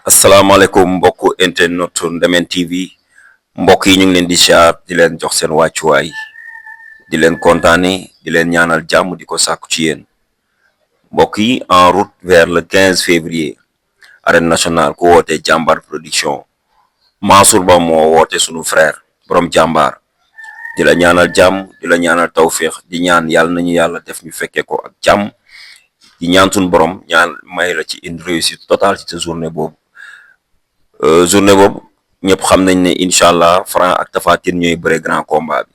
asalaamaaleykum mbokku internet Ndemen TV mbokk yi ñu ngi leen di siyaar di leen jox seen wàccuwaay di leen kontaane di leen ñaanal jàmm di ko sàkku ci yéen mbokk yi en route vers le 15 février arène nationale ku woote jàmbaar production Mansour Ba moo woote sunu frère borom jàmbaar di la ñaanal jàmm di la ñaanal tawféex di ñaan yàlla nañu yàlla def ñu fekkee ko ak jàmm di ñaan suñu borom ñaan may la ci une réussite totale ci sa journée boobu. Journée boobu ñëpp xam nañ ne incha allah Franc ak Tapha Tine ñooy bëre grand combat bi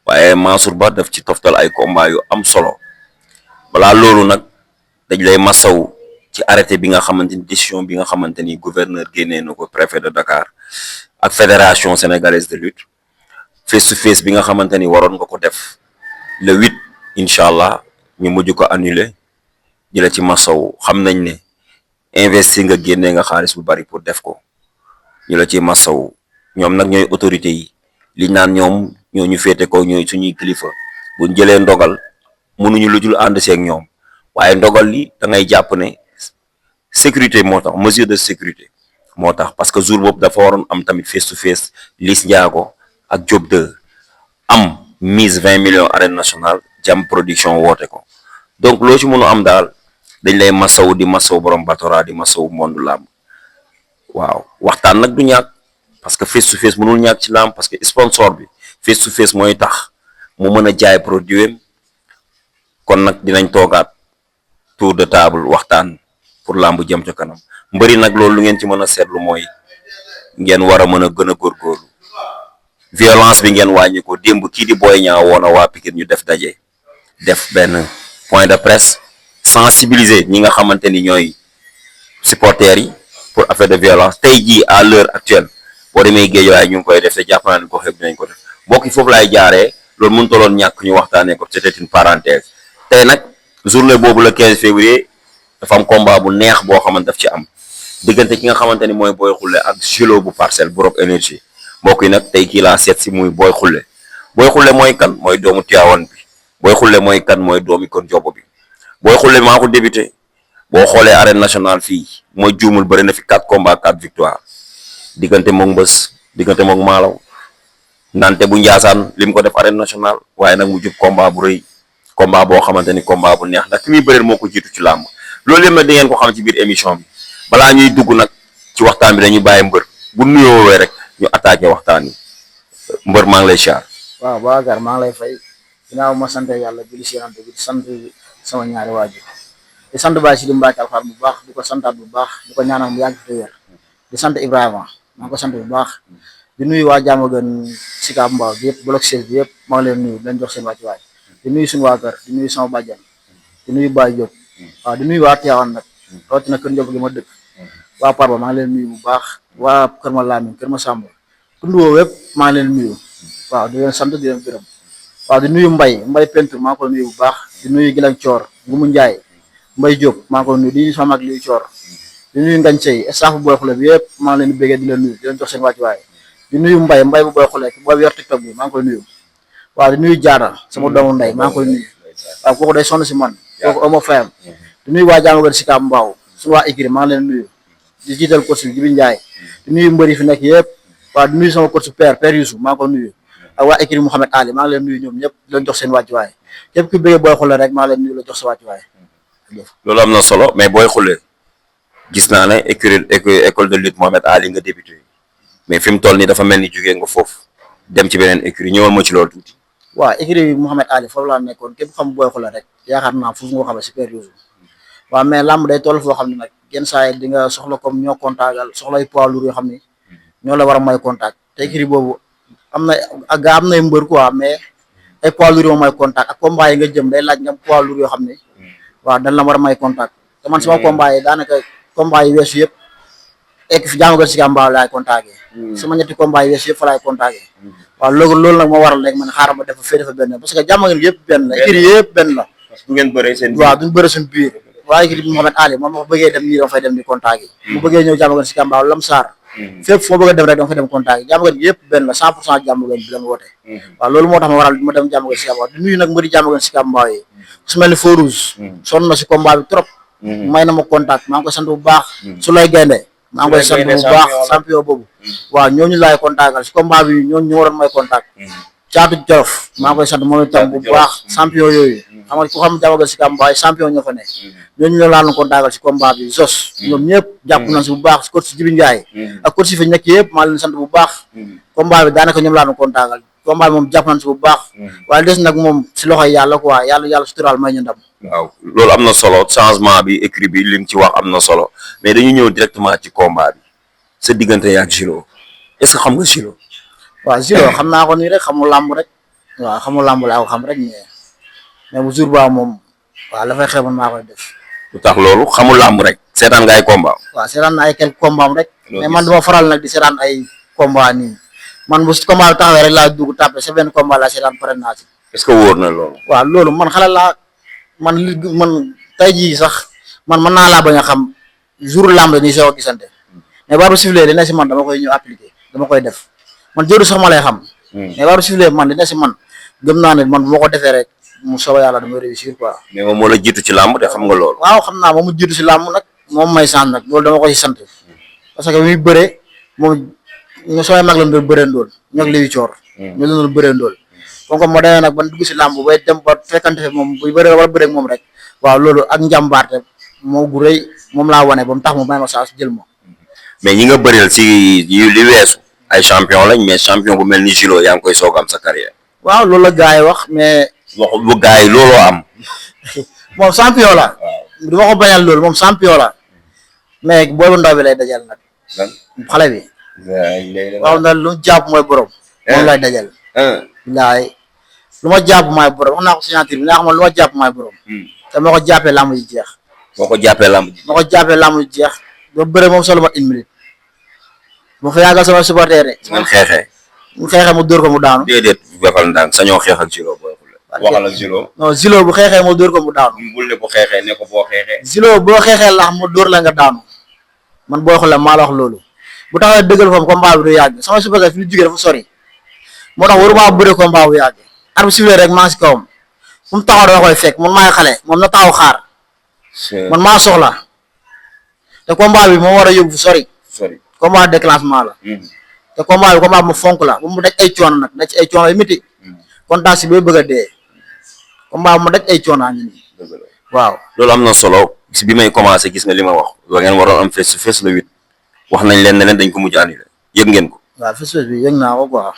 waaye Mansour Ba daf ci toftal ay combat yu am solo balaa loolu nag dañ lay masaw ci arrêté bi nga xamante ni décision bi nga xamante ni gouverneur génnee na ko préfet de Dakar ak fédération sénégalaise de lutte face to face bi nga xamante ni waroon nga ko def le 8 incha allah ñu mujj ko annulé di la ci masaw xam nañ ne investi nga génnee nga xaalis bu bari pour def ko. ñu la ci masaw ñoom nag ñooy autorité yi liñ naan ñoom ñoo ñu féete ko ñooy suñuy kilifa buñ jëlee ndogal mënuñu lu dul ànd seeg ñoom waaye ndogal li da ngay jàpp ne sécurité moo tax mesure de sécurité moo tax parce que jour boobu dafa waroon am tamit face to face Liss Ndiago ak Diop 2 am mise 20 millions arène nationale jam production woote ko donc loo ci mënu am daal dañ lay masaw di masaw borom batora di masaw monde làmb waaw waxtaan nag du ñàkk parce que face to face mënul ñàkk ci làmb parce que sponsor bi face to face mooy tax mu mën a jaay produit am kon nag dinañ toogaat tour de table waxtaan pour làmb jëm ca kanam mbëri nag loolu lu ngeen ci mën a seetlu mooy ngeen war a mën a gën a góorgóorlu violence bi ngeen wàññi ko démb kii di Boy Niang woon a waa Pikine ñu def daje def benn point de presse sensibiliser ñi nga xamante ni ñooy supporters yi pour affaire de violence tey jii à l'heure actuelle boo demee Guédiawaye ñu ngi koy def te jàpp naa ne ko xëy dinañ ko def mbokk yi foofu laay jaaree loolu mënu toloon ñàkk ñu waxtaanee ko c'était une parenthèse tey nag journée boobu le 15 février dafa am combat bu neex boo xamante daf ci am diggante ki nga xamante ni mooy Boy Khoule ak Julo bu Parcelles bu Rock Énergie mbokk yi nag tey kii laa seet si muy Boy Khoule mooy kan mooy doomu Tivaouane bi Boy Khoule mooy kan mooy doomi kon jobo bi Boy Khoule maa ko débuté boo xoolee arène nationale fii mooy juumul bëri na fi 4 combats 4 victoire diggante moom mbës diggante moom maalaw nante bu njaasaan lim ko def arène nationale waaye nag mu jub combat bu rëy combat boo xamante ni combat bu neex ndax ki muy bëreel moo ko jiitu ci làmb loolu yëpp nag di ngeen ko xam ci biir émission bi balaa ñuy dugg nag ci waxtaan bi dañuy bàyyi mbër bu nuyoowee rek ñu attaqué waxtaan yi mbër maa ngi lay siyaar. waaw Babacar maa ngi lay fay ginnaaw ma sant yàlla julli si yonent bi di sant sama ñaari waajur di sant Baye Sidi Mbacke Alxaar bu baax di ko santaat bu baax di ko ñaanal mu yàgg fi wér di sant Ibrahima maa ngi ko sant bu baax di nuyu waa Diamaguène Sicap Mbao bi yëpp bloc 16 bi yëpp maa ngi leen nuyu di leen jox seen wàccuwaay di nuyu suñu waa kër di nuyu sama bàjjan di nuyu Baye Diop waaw di nuyu waa Tivaouane nag rawatina kër Ndiop gi ma dëkk waa Parba maa ngi leen nuyu bu baax waa Kër Ma Lamine Kër Ma Samba tund woo wépp maa ngi leen nuyu waaw di leen sant di leen gërëm waaw di nuyu Mbay peinture maa ngi ko nuyu bu baax di nuyu Gilang Coor Ngumu Njaay Mbay Diop maa ngi ko nuyu di nuyu sama mag liy coor di nuyu Ngañ Sey staff bu Boy Khoule bi yëpp maa ngi leen di bëggee di leen nuyu di leen jox seen wàccuwaay di nuyu Mbay bu Boy Khoule booy yor TikTok bi maa ngi koy nuyu waaw di nuyu Jaara sama doomu ndey maa ngi koy nuyu waaw kooku day sonn si man kooku amoo fayam di nuyu waa Diamaguène Sicap Mbao suñu waa écurie maa ngi leen nuyu di jiital coach bi Jibi Njaay di nuyu mbër yi fi nekk yëpp waaw di nuyu sama coach père Youssou maa ngi ko nuyu ak waa écurie Mouhamed Ali maa ngi leen nuyu ñoom ñëpp di leen jox seen wàccuwaay képp ku bëggee Boy Khoule rek maa ngi leen nuyu la jox sa wàccuwaay loolu am na solo mais Boy Khoule gis naa ne école de lutte Mohamed Ali nga débuté mais fi mu toll nii dafa mel ni jugee nga foofu dem ci beneen écurie ñëwal ma ci loolu tuuti. waaw écurie Mohamed Ali foofu laa nekkoon képp xam Boy Khoule rek yaakaar naa foofu nga xam ne super Youssou waaw mais làmb day toll foo xam ne nag yenn saa yi di nga soxla comme ñoo contactal soxla ay poids lourds yoo xam ni ñoo la war a may contact te écurie boobu am nay mbër quoi mais ay poids lourds yoo may contact ak combat yi nga jëm day laaj nga poids lourds yoo xam ne waaw dañ la war a may contact te man sama combat yi daanaka combat yi weesu yëpp ek fi Diamaguène Sicap Mbao laay contacté sama ñetti combat yi weesu yëpp fa laay contacté waaw loolu nag moo waral rek man xaaral ma dafa fee dafa benn parce que Diamaguène yëpp benn la écurie yëpp benn la parce que ngeen bëree seen waaw duñ bëri suñ biir waaye écurie bi Mohamed Ali moom ma bëggee dem nii dama fay dem di contacté mu bëggee ñëw Diamaguène Sicap Mbao Lamsar fépp foo bëgg a dem rek dama fay dem contacté Diamaguène yëpp benn la 100% Diamaguène bi la nga woote waaw loolu moo tax ma waral ma dem Diamaguène Sicap Mbao di nuyu nag mbëri Diamaguène Sicap Mbao yi su mel ni Feu Rouge sonn na si combat bi trop may na ma contact maa ngi koy sant bu baax su lay gaynde maa ngi koy sant bu baax champion boobu waaw ñooñu laay contactal si combat bi ñooñu ñu waroon may contact Caatu Jolof maa ngi koy sant moom itam bu baax champion yooyu xam nga ku xam jabaga si combat champion ñoo fa ne ñooñu la laal contactal si combat bi Zos ñoom ñëpp jàpp nañ si bu baax si coach Jibi Ndiaye ak coach fi nekk yëpp maa leen sant bu baax combat bi daanaka ñoom laa nu contactal combat bi moom jàpp nañ si bu baax waaye des nag moom si loxoy yàlla quoi yàlla suturaal may ñu ndam waaw loolu am na solo changement bi écrit bi li nga ci wax am na solo mais dañu ñëw directement ci combat bi sa diggante yaak Zilo est-ce que xam nga Zilo waaw Zilo xam naa ko nii rek xamul làmb rek waaw xamul làmb laa ko xam rek mais bu jour ba moom waaw la fay xewoon maa koy def lu tax loolu xamul làmb rek seetaan nga ay combat waaw seetaan na ay quelques combat rek mais man duma faral nag di seetaan ay combat nii man bu combat bi taxawee rek laa dugg tàppe sa benn combat laa seetaan pare naa ci est-ce que wóor na loolu waaw loolu man xale laa man tey jii sax man mën naa laa bañ a xam jour làmb dañuy soog a gisante mais baaru sifflé li ne si man dama koy ñëw appliqué dama koy def man jëru sax ma lay xam mais baaru sifflé man li ne si man gëm naa ne man bu ma ko defee rek mu soobee yàlla dama réussir quoi mais moom moo la jiitu ci làmb de xam nga loolu waaw xam naa moom mu jiitu si làmb nag moom may sant nag loolu dama koy sant parce que muy bëre moom ñu sooy mag lañ doon bëree ndool ñoog liwi coor ñu la doon bëree ndool comme ma demee nag ban dugg si làmb bay dem ba fekkante fe moom bu bëree wala bëree moom rek waaw loolu ak njàmbaarte moo gu rëy moom laa wane ba mu tax mu may ma saa jël ma mais ñi nga bëreel si li weesu ay champion lañ mais champion bu mel ni Zilo yaa ngi koy soog am sa carrière waaw loolu la gars yi wax mais waxu bu gars yi looloo am moom champion la du ma ko bañal loolu moom champion la mais boobu ndaw bi lay dajal nag xale bi waaw na lu jàpp mooy borom moom lay dajal bilaay lu ma jàpp maay borom wax naa ko signature bi naa xam lu ma jàpp maay borom te ma ko jàppee làmb ji jeex boo ko jàppee làmb ji ma ko jàppee làmb ji jeex ba bëre moom solo ma une minute bu fa yàggal sama supporter de ngeen xeexee mu xeexee mu dóor ko mu daanu déedéet defal ndànk sañoo xeex ak Zilo boo waxal ak Zilo non Zilo bu xeexee mu dóor ko mu daanu bul ne bu xeexee ne ko boo xeexee Zilo boo xeexee lax mu dóor la nga daanu man boo xoolee maa la wax loolu bu taxawee dëggal foofu combat bi du yàgg sama supporter fi ñu jugee dafa sori moo tax waruma bëre combat bu yàgg arbitre sifflé rek maa ngi si kawam fu mu taxaw dama koy fekk man maay xale moom na taxaw xaar man maa soxla te combat bi moo war a yóbbu fu sori combat déclenchement la te combat bi combat bu ma fonk la bu mu daj ay coono nag daj ay coono yu métti kontaan si bay bëgg a dee combat bu ma daj ay coono ngi nii waaw loolu am na solo si bi may commencé gis nga li ma wax la ngeen waroon am face to face le 8 wax nañ leen ne leen dañ ko mujj annulé yëg ngeen ko waaw face to face bi yëg naa ko quoi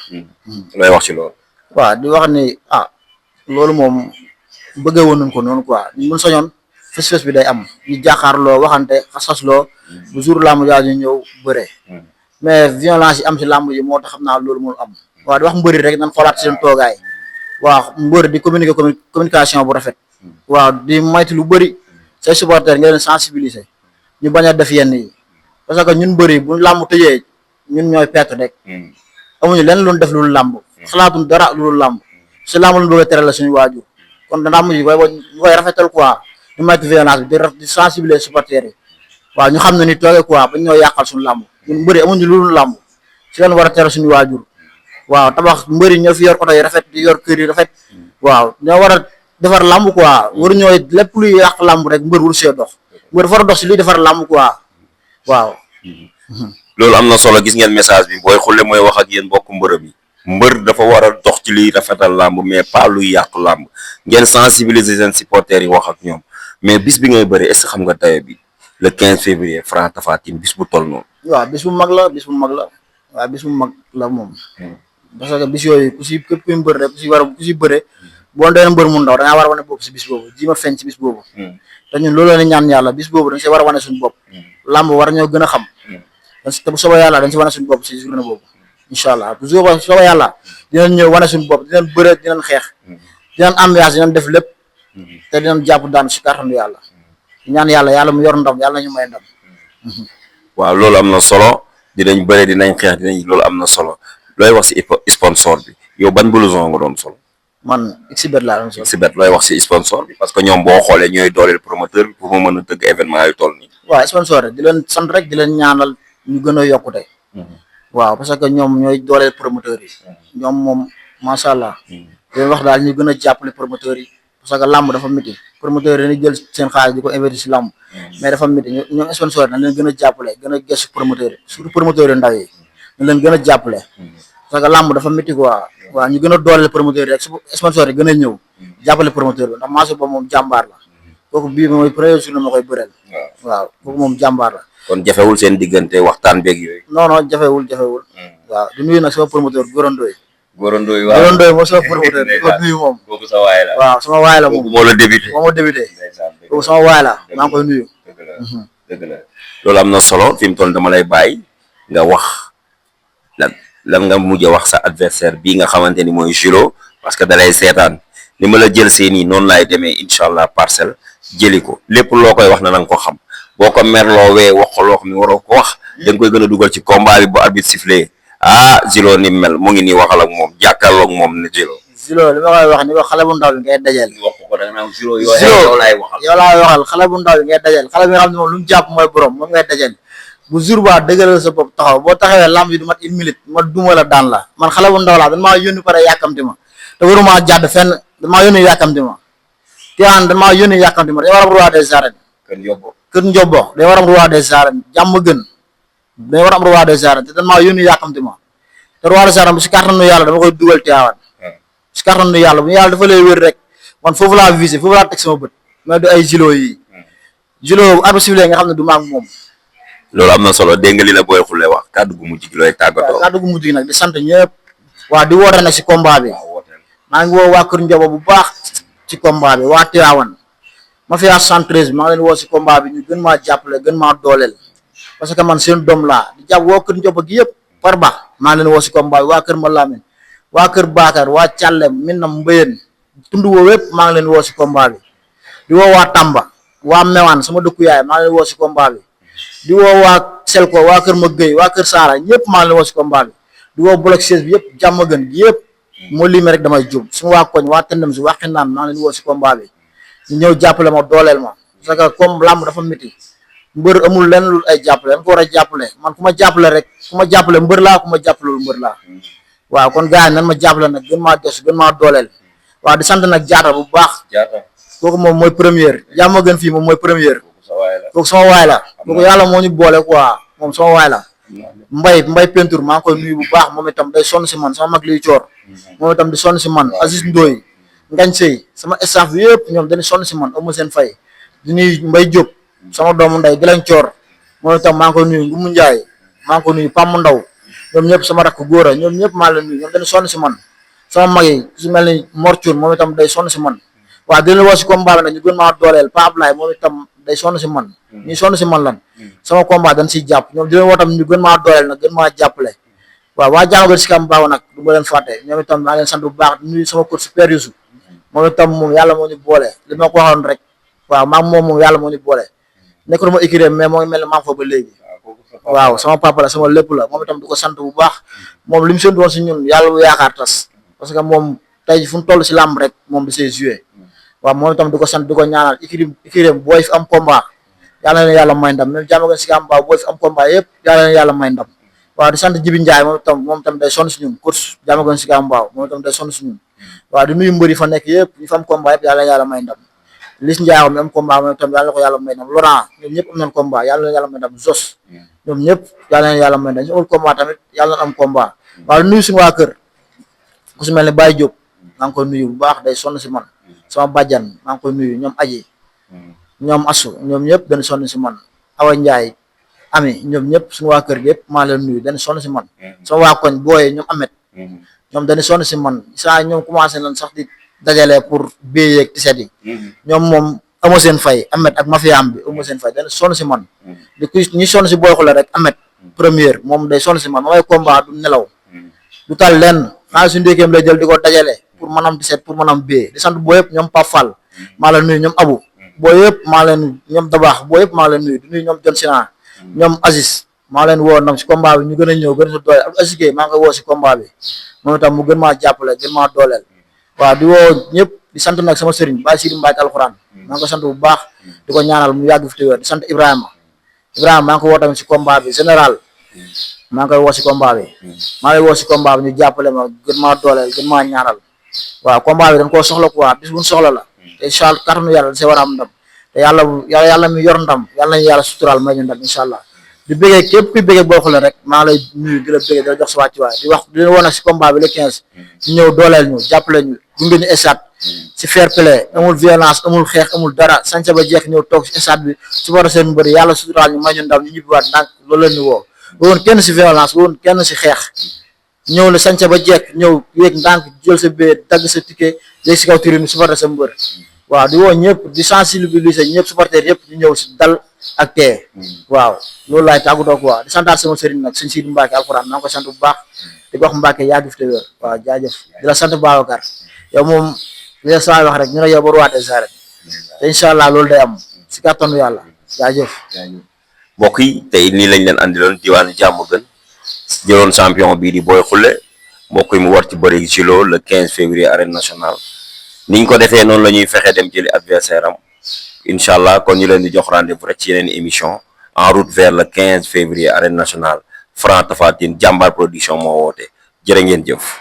looy wax ci loolu waaw di wax ni loolu moom bëggee woon nañ ko noonu quoi mun sañoon face to face bi day am ñu jàkkaarloo waxante xas-xasloo bu jour làmb jaa ñu ñëw bëre mais violence yi am si làmb yi moo tax xam naa loolu moo am waaw di wax mbëri rek nan xoolaat seen toogaay waaw mbëri di communication bu rafet waaw di moytu lu bëri say supporter nga leen sensibiliser ñu bañ a def yenn yi parce que ñun bëri bu làmb tëjee ñun ñooy perte rek amuñu lenn lu def lu làmb xalaatuñ dara lu làmb si làmb lu bëgg a tere la suñu waajur kon danaa mujj ñu koy rafetal quoi ñu moytu violence bi di sensibiliser supporter yi waaw ñu xam ne ni toogee quoi bañ ñoo yàqal suñu làmb ñun mbëri amuñu lu làmb si leen war a tere suñu waajur waaw tabax mbëri ñoo fi yor oto yi rafet di yor kër yi rafet waaw ñoo war a defar làmb quoi waru ñoo lépp luy yàq làmb rek mbër wul see dox mbër dafa war a dox si luy defar làmb quoi waaw loolu am na solo gis ngeen message bi booy xulle mooy wax ak yéen bokk mbërëm yi mbër dafa war a dox ci liy rafetal làmb mais pas luy yàq làmb ngeen sensibiliser seen supporters yi wax ak ñoom mais bis bi ngay bëri est-ce que xam nga dayo bi le 15 février Franc Tapha Tine bis bu toll noonu waaw bis bu mag la waaw bis bu mag la moom parce que bis yooyu ku si képp kuy mbër rek ku si bëre boo doon mbër mu ndaw da ngaa war a wane bopp si bis boobu ji ma feeñ si bis boobu te ñun loolu la ñaan yàlla bis boobu dañ si war a wane suñu bopp làmb war ñoo gën a xam te bu soobee yàlla dañ si wane suñu bopp si journée boobu incha allah bu soobee yàlla dinañ ñëw wane suñu bopp dinañ bëre dinañ xeex dinañ ambiance dinañ def lépp te dinañ jàpp daan si kàttanu yàlla ñaan yàlla mu yor ndam yàlla nañu may ndam waaw loolu am na solo dinañ bëre dinañ xeex dinañ loolu am na solo looy wax si sponsor bi yow ban blouson nga doon sol man Xbet laa doon sol Xbet looy wax si sponsor bi parce que ñoom boo xoolee ñooy dooleel promoteur bi pour mu mën a tëgg événement yu toll nii waaw sponsor rek di leen sant rek di leen ñaanal ñu gën a yokkute waaw parce que ñoom ñooy dooleel promoteur yi ñoom moom macha allah di leen wax daal ñu gën a jàppale promoteur yi parce que làmb dafa métti promoteur yi dañuy jël seen xaalis di ko investir si lamb mais dafa métti ñoom sponsor dañ leen gën a jàppale gën a gëstu promoteur yi surtout promoteur yu ndaw yi dañ leen gën a jàppale parce que lamb dafa métti quoi waaw ñu gën a dooleel promoteur yi rek sponsor yi gën a ñëw jàppale promoteur bi ndax Mansour Ba moom jàmbaar la kooku bii mooy premier jour ma koy bëreel waaw kooku moom jàmbaar la kon jafewul seen diggante waxtaan beeg yooyu. non jafewul waaw di nuyu nag sama promoteur Gorondoy Gorondoy waaw Gorondoy moom sama promoteur di ko nuyu moom kooku sa waay la waaw sama waay la moom moo la débuté moo ma débuté kooku sama waay la maa ngi koy nuyu dëgg la loolu am na solo fi mu toll dama lay bàyyi nga wax lan nga mujj a wax sa adversaire bii nga xamante ni mooy Julo parce que dalay seetaan ni ma la jël seeni noonu laay demee incha allah parcelle jëli ko lépp loo koy wax na nga ko xam boo ko merloo wee wax ko loo xam ne waroo ko wax da nga koy gën a dugal ci combat bi bu arbitre sifflé Julo ni mel mu ngi nii waxal ak moom jàkkaarloo ak moom ne Julo li ma koy wax ni ko xale bu ndaw bi ngay dajal wax ko da nga naan Julo yow laay waxal xale bu ndaw bi ngay dajal xale bi nga xam ne moom lu mu jàpp mooy borom moom ngay dajal bu jour ba dëgëral sa bopp taxaw boo taxawee lamb yi du mat une minute ma duma la daan la man xale bu ndaw laa dañ maa yónni pare yàkkamti ma te waruma jàdd fenn dañ maa yónni yàkkamti ma Tivaouane dañ maa yónni yàkkamti ma day war am roi des arènes kër Njobbo day war am roi des arènes jàmm gën day war am roi des arènes te dañ maa yónni yàkkamti ma te roi des arènes bu si kàttanu yàlla dama koy dugal Tivaouane si kàttanu yàlla bu yàlla dafa lay wér rek man foofu laa visé foofu laa teg sama bët mais du ay Julo yi Julo bu arbitre sifflé nga xam ne du maag moom loolu am na solo dégg nga li la Boy Khoule wax kàddu gu mujj gi looy tàggatoo. kàddu gu mujj gi nag di sant ñëpp waa di woote nag si combat bi maa ngi woo waa Kër Njobo bu baax ci combat bi waa Tivaouane ma fi 113 bi maa ngi leen woo si combat bi ñu gën maa jàppale gën maa dooleel parce que man seen doom laa di jàpp woo Kër Njobo gi yëpp par baax maa ngi leen woo si combat bi waa Kër Malamine waa Kër Bakar waa Thialem Minam Mbéyeen tund woo yëpp maa ngi leen woo si combat bi di woo waa Tamba waa Mewane sama dëkku yaay maa ngi leen woo si combat bi di woo waa Selko waa Kër Magëy waa Kër Saara ñëpp maa ngi leen woo si combat bi di woo bloc 16 bi yëpp jàmm gën gi yëpp moo limee rek damay jub suma waa koñ waa tëndam si waxi naan maa ngi leen woo si combat bi ñu ñëw jàppale ma dooleel ma parce que comme lamb dafa métti mbër amul lenn lu ay jàppale dañ ko war a jàppale man ku ma jàppale rek ku ma jàppale mbër laa ku ma jàppalewul mbër laa waaw kon gars yi nan ma jàppale nag gën maa des gën maa dooleel waaw di sant nag jaata bu baax kooku moom mooy première jàmm gën fii moom mooy première kooku sama waay la kooku yàlla moo ñu boole quoi moom sama waay la mbay peinture maa ngi koy nuyu bu baax moom itam day sonn si man sama mag liy coor moom itam di sonn si man Aziz Ndoye Ngañ Sey sama staff bi yëpp ñoom dañuy sonn si man amu seen fay di nuyu Mbay Diop sama doomu nday Gilañ coor moom itam maa ngi koy nuyu Ngumu Njaay maa ngi koy nuyu Pam Ndaw ñoom ñëpp sama rakk góor a ñoom ñëpp maa leen nuyu ñoom dañuy sonn si man sama mag yi su mel ni Morcuun moom itam day sonn si man waaw di leen woo si combat bi nag ñu gën maa dooleel Pa Ablaye moom itam day sonn si man ñi sonn si man lan sama combat dañ siy jàpp ñoom di leen woo tam ñu gën maa dooleel nag gën maa jàppale waaw waa jàngat si kam baaw nag du ma leen fàtte ñoom itam maa leen sant bu baax di nuyu sama coach super Youssou moom itam moom yàlla moo ñu boole li ma ko waxoon rek waaw maa moom yàlla moo ñu boole nekk du ma écrire mais moo ngi mel ne maa fa ba léegi waaw sama papa la sama lépp la moom itam du ko sant bu baax moom li mu séntu woon si ñun yàlla bu yaakaar tas parce que moom tey fu mu toll si làmb rek moom di see joué waaw moom itam di ko sant di ko ñaanal écrire booy fi am combat yàlla na yàlla may ndam même jàmm si kam baaw booy fi am combat yëpp yàlla na yàlla may ndam waaw di sant Jibi Njaay moom itam day sonn si ñun coach jàmm si kam baaw moom itam day sonn si ñun waaw di nuyu mbër yi fa nekk yëpp ñu fa am combat yëpp yàlla na yàlla may ndam Lis Ndiaye mi am combat moom itam yàlla na ko yàlla may ndam Laurent ñoom ñëpp am nañ combat yàlla na yàlla may ndam Zos ñoom ñëpp yàlla na yàlla may ndam ñu amul combat tamit yàlla na am combat waaw di nuyu suñu waa kër ku si mel ni Baye Diop maa ngi koy nuyu bu baax day sonn si man sama bàjjan maa ngi koy nuyu ñoom aji ñoom asu ñoom ñëpp dañu sonn si man Awa Ndiaye ami ñoom ñëpp suñu waa kër gi yëpp maa leen nuyu dañu sonn si man sama waa koñ booyee ñoom amet ñoom dañu sonn si man saa ñoom commencé nañ sax di dajale pour béy yeeg tiset yi ñoom moom amoo seen fay amet ak mafiyaam bi amoo seen fay dañu sonn si man di ku ñi sonn si Boy Khoule rek amet première moom day sonn si man ma may combat du nelaw du tal lenn xaalis su ndéekeem lay jël di ko dajale pour mën am tiset pour mën am béy di sant boo yëpp ñoom Pape Fall maa leen nuyu ñoom Abu boo yëpp maa leen ñoom Dabaax boo yëpp maa leen nuyu di nuyu ñoom John Sina ñoom Aziz maa leen woo ndam si combat bi ñu gën a ñëw gën a dooleel ak Aziz Gueye maa ngi koy woo si combat bi moom itam mu gën maa jàppale gën maa dooleel waaw di woo ñëpp di sant nag sama sëriñ Baye Sidi Mbaye alxuraan maa ngi ko sant bu baax di ko ñaanal mu yàgg fi te wér di sant Ibrahima maa ngi ko woo tamit si combat bi général maa ngi koy woo si combat bi maa ngi woo si combat bi ñu jàppale ma gën maa dooleel gën maa ñaanal waaw combat bi dañ koo soxla quoi bis buñ soxla la te incha allah kàttanu yàlla da see war a am ndam te yàlla mi yor ndam yàlla nañu yàlla suturaal may ñu ndam incha allah di bëggee képp kuy bëggee boo xoolee rek maa lay nuyu di la bëggee di la jox sa wàccuwaay di wax di woon si combat bi le 15 ñu ñëw dooleel ñu jàppale ñu gunge ñu stade si fair play amul violence amul xeex amul dara sañse ba jeex ñëw toog si stade bi su war a seen mbëri yàlla suturaal ñu may ñu ndam ñu ñibbiwaat ndànk loolu la ñu woo woon kenn si violence woon kenn si xeex ñëw la sañse ba jeex ñëw yéeg ndànk jël sa bee dagg sa ticket yéeg si kaw tribune supporter sa mbër waaw di woo ñëpp di sensibiliser ñëpp supporter yëpp ñu ñëw si dal ak tee waaw loolu laay tàggatoo quoi di santaat sama sëriñ nag sëñ Sidi Mbacke alxuraan maa ngi koy sant bu baax di ko wax Mbacke yaa ngi fi te wér waaw jaajëf di la sant Babacar yow moom li la saa wax rek ñu ne yow ba ruwaatee saa rek te incha allah loolu day am si kàttanu yàlla jaajëf. mbokk yi tey nii lañ leen andiloon diwaanu jàmm gën jëloon champion bii di Boy Khoule mbokk yi mu war ci bëri ci loolu le 15 février arène nationale niñ ko defee noonu la ñuy fexe dem jëli adversaire am incha allah kon ñu leen di jox rendez-vous rek ci yeneen émission en route vers le 15 février arène nationale Franc Tapha Tine Jàmbaar production moo woote jërë ngeen jëf.